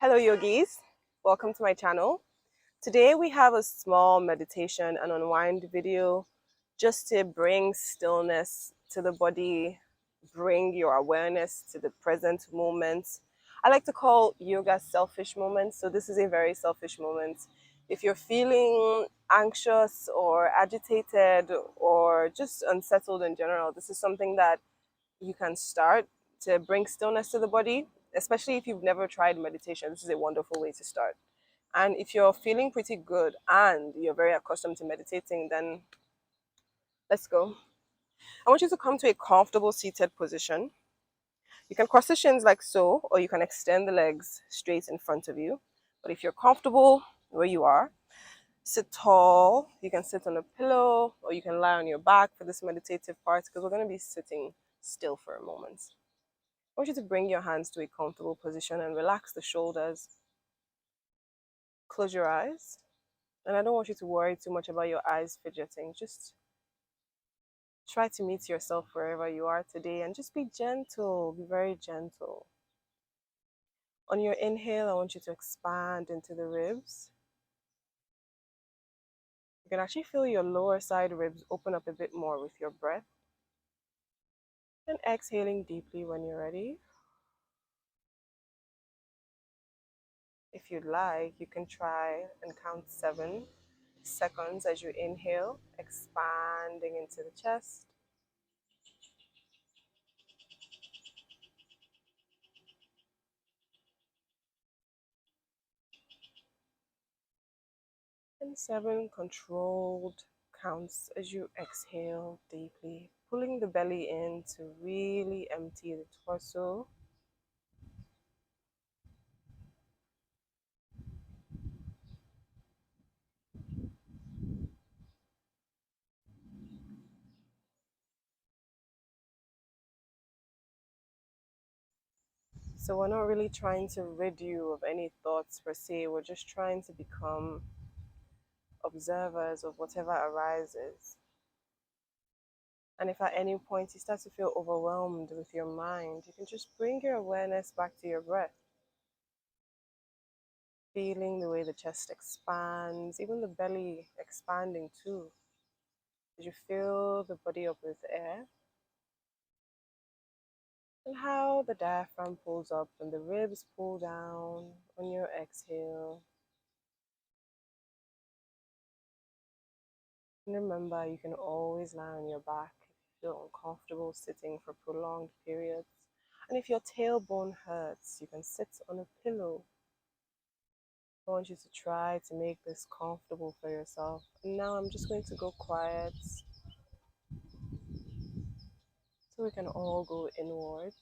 Hello, yogis. Welcome to my channel. Today we have a small meditation and unwind video just to bring stillness to the body, bring your awareness to the present moment. I like to call yoga selfish moments. So this is a very selfish moment. If you're feeling anxious or agitated or just unsettled in general, this is something that you can start to bring stillness to the body, especially if you've never tried meditation. This is a wonderful way to start. And if you're feeling pretty good and you're very accustomed to meditating, then let's go. I want you to come to a comfortable seated position. You can cross the shins like so, or you can extend the legs straight in front of you. But if you're comfortable where you are, sit tall. You can sit on a pillow, or you can lie on your back for this meditative part because we're going to be sitting still for a moment. I want you to bring your hands to a comfortable position and relax the shoulders. Close your eyes. And I don't want you to worry too much about your eyes fidgeting. Just try to meet yourself wherever you are today and just be gentle. Be very gentle. On your inhale, I want you to expand into the ribs. You can actually feel your lower side ribs open up a bit more with your breath. And exhaling deeply when you're ready. If you'd like, you can try and count 7 seconds as you inhale, expanding into the chest. And 7 controlled counts as you exhale deeply, pulling the belly in to really empty the torso. So we're not really trying to rid you of any thoughts per se, we're just trying to become observers of whatever arises. And if at any point you start to feel overwhelmed with your mind, you can just bring your awareness back to your breath. Feeling the way the chest expands, even the belly expanding too. As you fill the body up with air, and how the diaphragm pulls up and the ribs pull down on your exhale. And remember, you can always lie on your back if you feel uncomfortable sitting for prolonged periods. And if your tailbone hurts, you can sit on a pillow. I want you to try to make this comfortable for yourself. And now I'm just going to go quiet so we can all go inwards.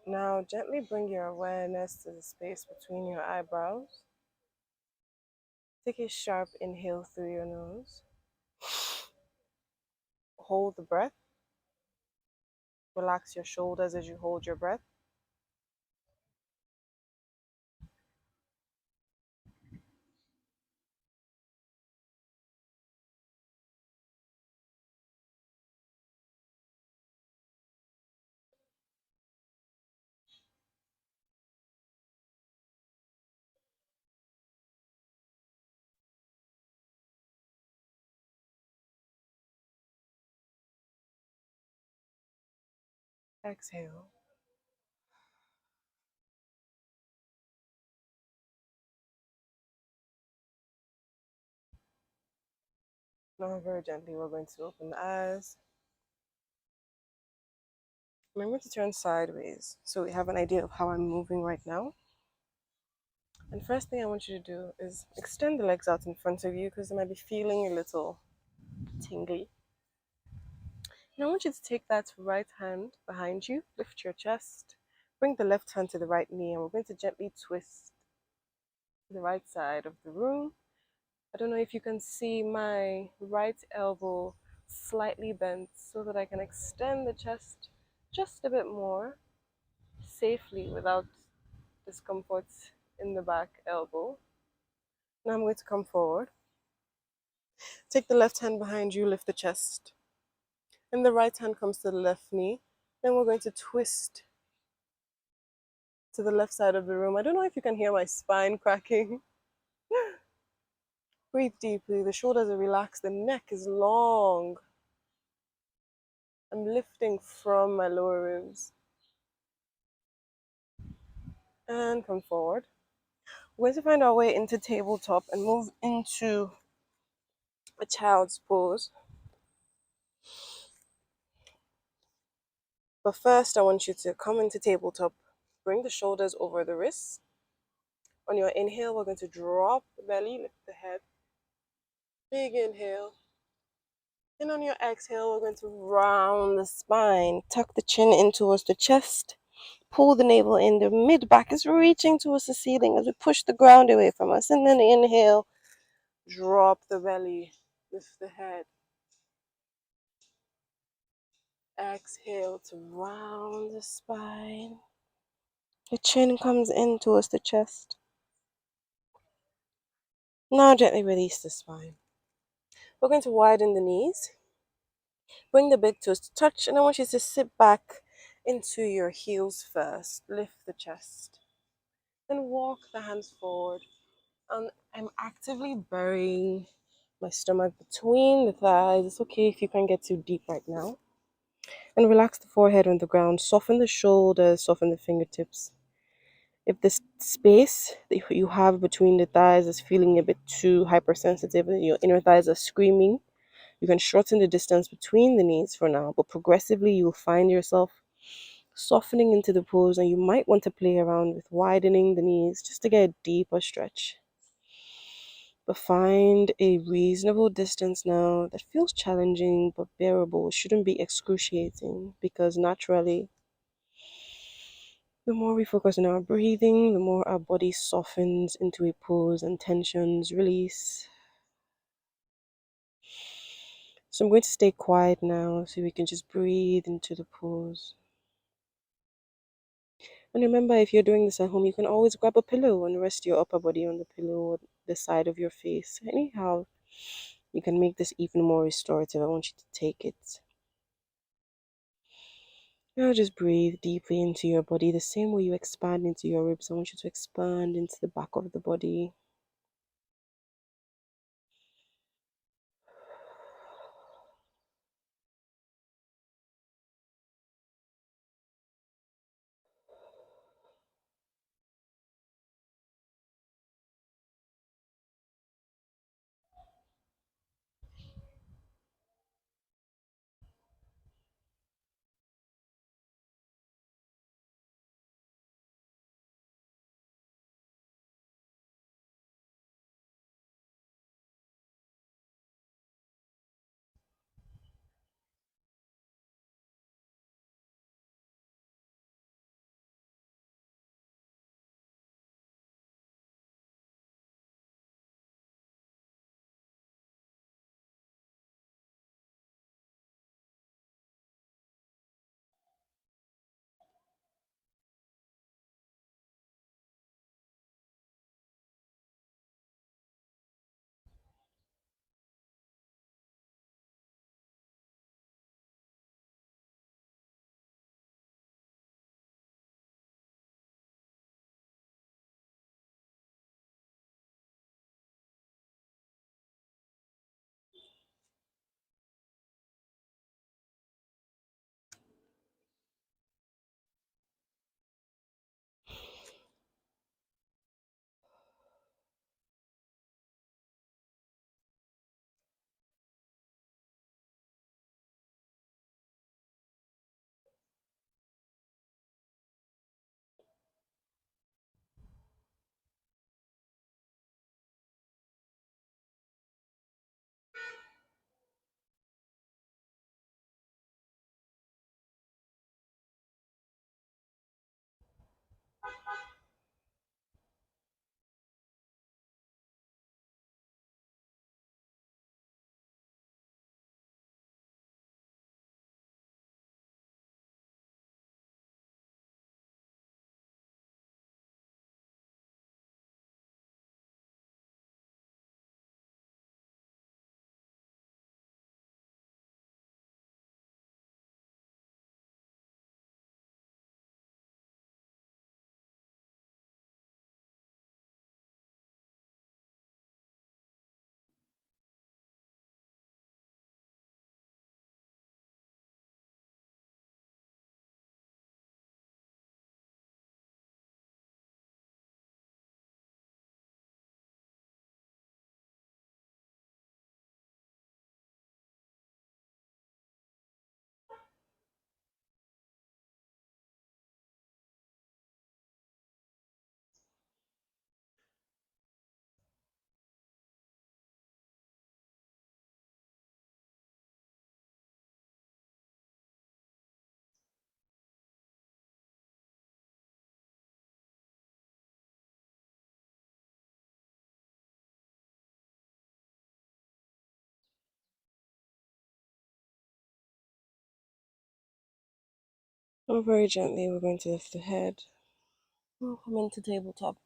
Now, gently bring your awareness to the space between your eyebrows. Take a sharp inhale through your nose. Hold the breath. Relax your shoulders as you hold your breath. Exhale. Now, very gently, we're going to open the eyes. Remember to turn sideways so we have an idea of how I'm moving right now. And first thing I want you to do is extend the legs out in front of you because they might be feeling a little tingly. And I want you to take that right hand behind you, lift your chest, bring the left hand to the right knee, and we're going to gently twist to the right side of the room. I don't know if you can see my right elbow slightly bent so that I can extend the chest just a bit more safely without discomfort in the back elbow. Now I'm going to come forward. Take the left hand behind you, lift the chest. And the right hand comes to the left knee. Then we're going to twist to the left side of the room. I don't know if you can hear my spine cracking. Breathe deeply. The shoulders are relaxed. The neck is long. I'm lifting from my lower ribs. And come forward. We're going to find our way into tabletop and move into a child's pose. But first, I want you to come into tabletop. Bring the shoulders over the wrists. On your inhale, we're going to drop the belly, lift the head. Big inhale. And on your exhale, we're going to round the spine. Tuck the chin in towards the chest. Pull the navel in. The mid back is reaching towards the ceiling as we push the ground away from us. And then inhale, drop the belly, lift the head. Exhale to round the spine. The chin comes in towards the chest. Now gently release the spine. We're going to widen the knees. Bring the big toes to touch, and I want you to sit back into your heels first. Lift the chest. Then walk the hands forward. And I'm actively burying my stomach between the thighs. It's okay if you can't get too deep right now. And relax the forehead on the ground. Soften the shoulders, soften the fingertips. If the space that you have between the thighs is feeling a bit too hypersensitive and your inner thighs are screaming, you can shorten the distance between the knees for now, but progressively you'll find yourself softening into the pose, and you might want to play around with widening the knees just to get a deeper stretch. But find a reasonable distance now that feels challenging but bearable. It shouldn't be excruciating because naturally, the more we focus on our breathing, the more our body softens into a pose and tensions release. So I'm going to stay quiet now so we can just breathe into the pose. And remember, if you're doing this at home, you can always grab a pillow and rest your upper body on the pillow or the side of your face. Anyhow, you can make this even more restorative. I want you to take it. Now just breathe deeply into your body the same way you expand into your ribs. I want you to expand into the back of the body. Now, very gently, we're going to lift the head. We'll come into tabletop.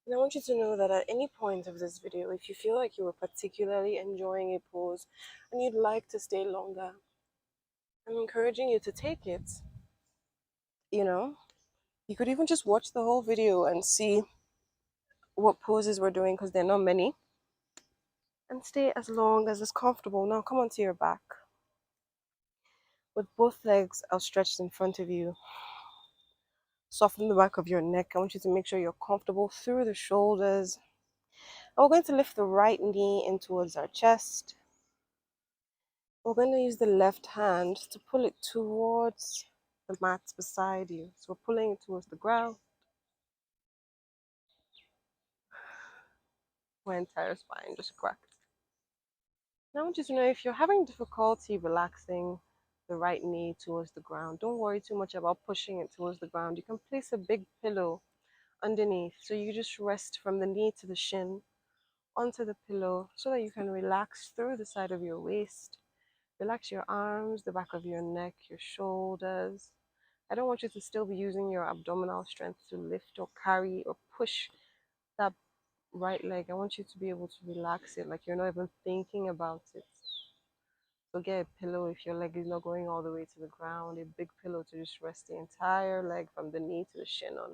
And I want you to know that at any point of this video, if you feel like you were particularly enjoying a pose and you'd like to stay longer, I'm encouraging you to take it. you know, you could even just watch the whole video and see what poses we're doing because there are not many. And stay as long as is comfortable. Now come onto your back with both legs outstretched in front of you. Soften the back of your neck. I want you to make sure you're comfortable through the shoulders. And we're going to lift the right knee in towards our chest. We're going to use the left hand to pull it towards the mat beside you. So we're pulling it towards the ground. My entire spine just cracked. Now I want you to know if you're having difficulty relaxing the right knee towards the ground, don't worry too much about pushing it towards the ground. You can place a big pillow underneath. So you just rest from the knee to the shin onto the pillow so that you can relax through the side of your waist. Relax your arms, the back of your neck, your shoulders. I don't want you to still be using your abdominal strength to lift or carry or push that right leg. I want you to be able to relax it like you're not even thinking about it. So get a pillow if your leg is not going all the way to the ground, a big pillow to just rest the entire leg from the knee to the shin on.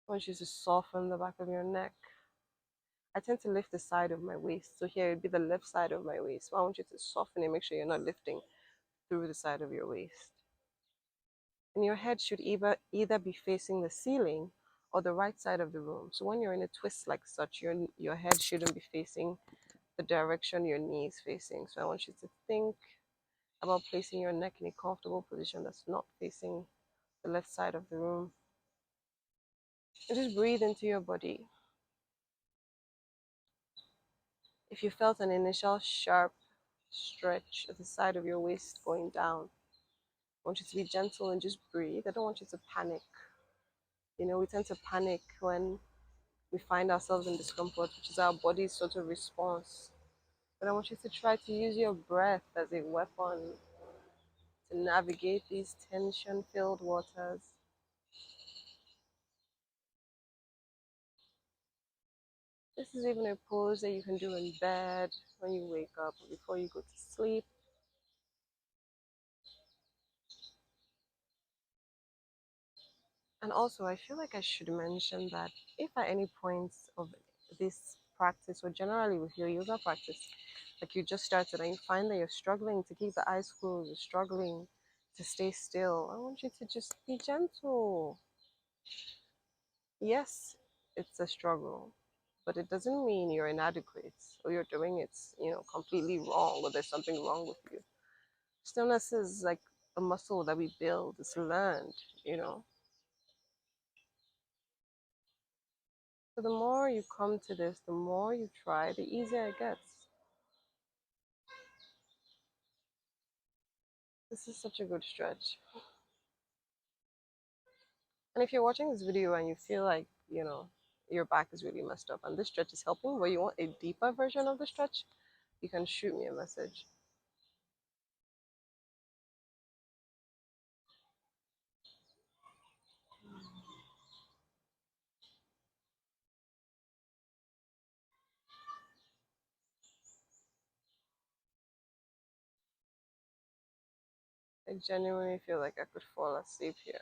I want you to soften the back of your neck. I tend to lift the side of my waist. So here it'd be the left side of my waist. So I want you to soften it, make sure you're not lifting through the side of your waist. And your head should either be facing the ceiling or the right side of the room. So when you're in a twist like such, your head shouldn't be facing the direction your knee is facing. So I want you to think about placing your neck in a comfortable position that's not facing the left side of the room. And just breathe into your body. If you felt an initial sharp stretch at the side of your waist going down, I want you to be gentle and just breathe. I don't want you to panic. You know, we tend to panic when we find ourselves in discomfort, which is our body's sort of response. But I want you to try to use your breath as a weapon to navigate these tension-filled waters. This is even a pose that you can do in bed when you wake up or before you go to sleep. And also, I feel like I should mention that if at any point of this practice, or generally with your yoga practice, like you just started and you find that you're struggling to keep the eyes closed, you're struggling to stay still, I want you to just be gentle. Yes, it's a struggle, but it doesn't mean you're inadequate or you're doing it, completely wrong or there's something wrong with you. Stillness is like a muscle that we build, it's learned. So the more you come to this, the more you try, the easier it gets. This is such a good stretch. And if you're watching this video and you feel like, your back is really messed up and this stretch is helping, but you want a deeper version of the stretch, you can shoot me a message. I genuinely feel like I could fall asleep here.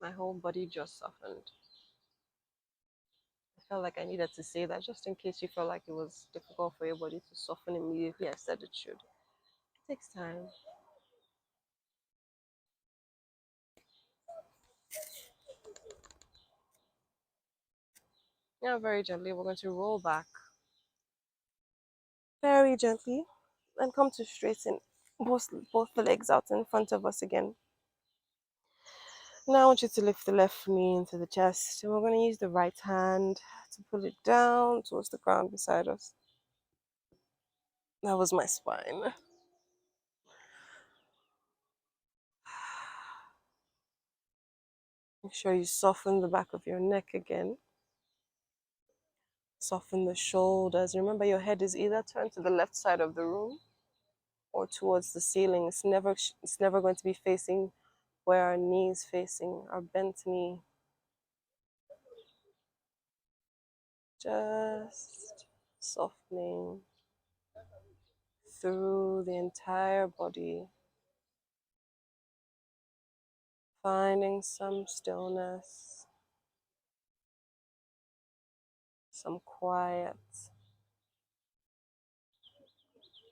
My whole body just softened. I felt like I needed to say that just in case you felt like it was difficult for your body to soften immediately. I said it should. It takes time. Now, very gently, we're going to roll back very gently and come to straighten both the legs out in front of us again. Now I want you to lift the left knee into the chest, and we're going to use the right hand to pull it down towards the ground beside us. That was my spine. Make sure you soften the back of your neck again. Soften the shoulders. Remember, your head is either turned to the left side of the room or towards the ceiling. It's never going to be facing where our knee is facing, our bent knee. Just softening through the entire body, finding some stillness, some quiet,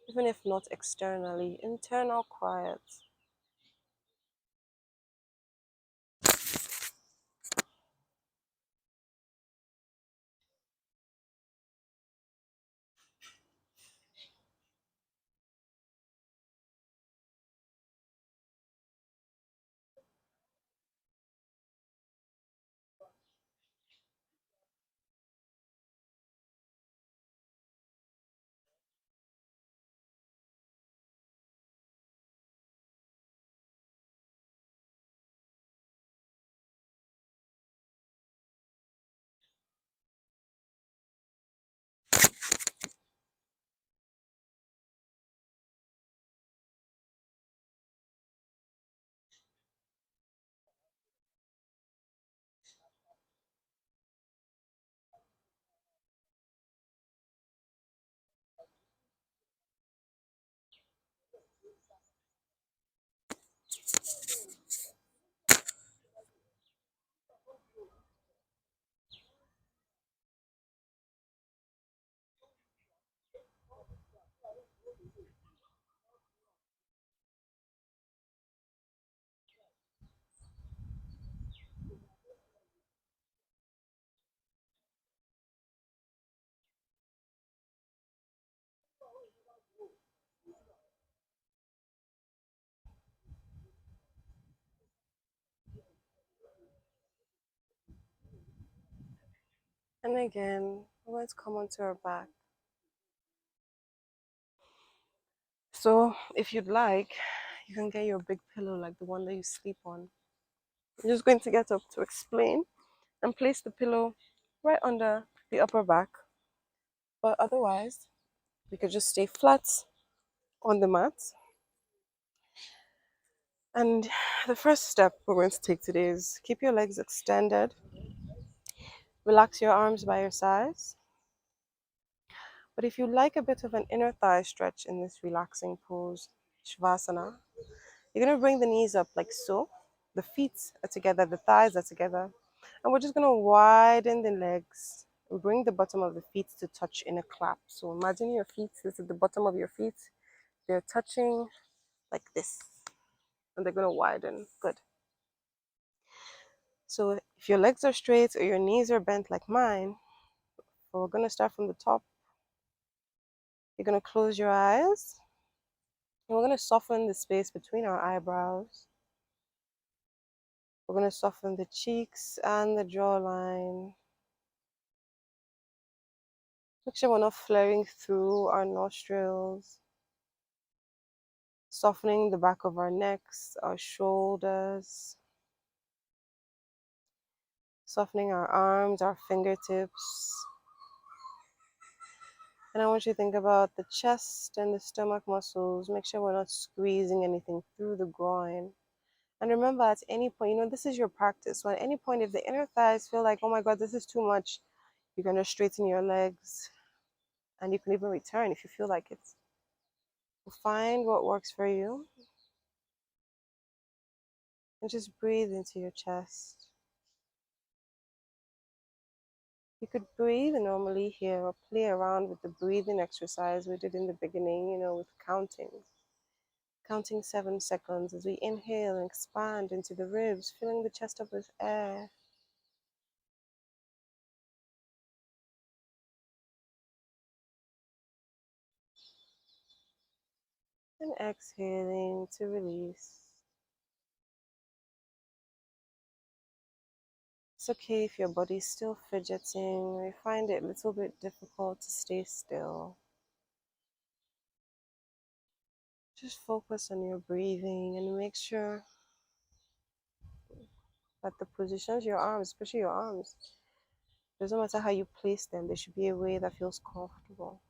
even if not externally, internal quiet. And again, we're going to come onto our back. So if you'd like, you can get your big pillow like the one that you sleep on. I'm just going to get up to explain and place the pillow right under the upper back. But otherwise, we could just stay flat on the mat. And the first step we're going to take today is keep your legs extended. Relax your arms by your sides. But if you like a bit of an inner thigh stretch in this relaxing pose, Shavasana, you're going to bring the knees up like so. The feet are together, the thighs are together. And we're just going to widen the legs and bring the bottom of the feet to touch in a clap. So imagine your feet, this is the bottom of your feet. They're touching like this. And they're going to widen. Good. So if your legs are straight or your knees are bent like mine, we're going to start from the top. You're going to close your eyes. And we're going to soften the space between our eyebrows. We're going to soften the cheeks and the jawline. Make sure we're not flaring through our nostrils. Softening the back of our necks, our shoulders. Softening our arms, our fingertips. And I want you to think about the chest and the stomach muscles. Make sure we're not squeezing anything through the groin. And remember, at any point, this is your practice. So at any point, if the inner thighs feel like, oh my God, this is too much, you're going to straighten your legs. And you can even return if you feel like it. Find what works for you. And just breathe into your chest. You could breathe normally here or play around with the breathing exercise we did in the beginning, with counting. Counting 7 seconds as we inhale and expand into the ribs, filling the chest up with air. And exhaling to release. It's okay if your body's still fidgeting or you find it a little bit difficult to stay still. Just focus on your breathing and make sure that the positions, your arms, especially your arms, doesn't matter how you place them, there should be a way that feels comfortable.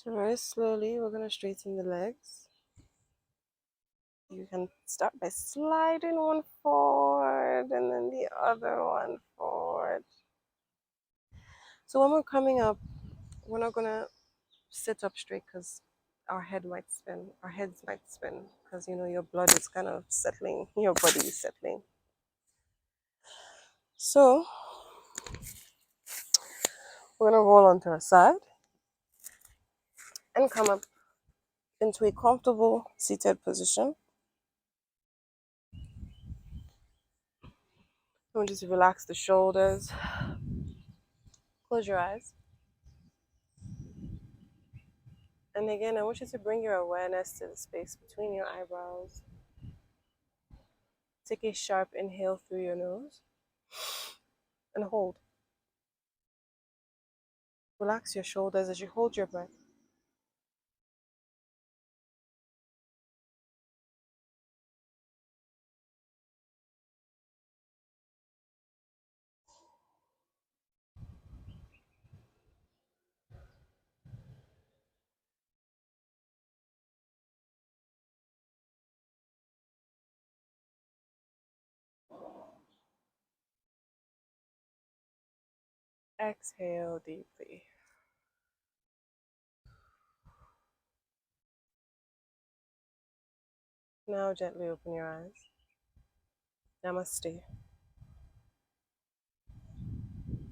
So very slowly, we're going to straighten the legs. You can start by sliding one forward and then the other one forward. So when we're coming up, we're not going to sit up straight because our heads might spin because your blood is kind of settling, your body is settling. So we're going to roll onto our side and come up into a comfortable seated position. I want you to relax the shoulders. Close your eyes. And again, I want you to bring your awareness to the space between your eyebrows. Take a sharp inhale through your nose and hold. Relax your shoulders as you hold your breath. Exhale deeply. Now gently open your eyes. Namaste.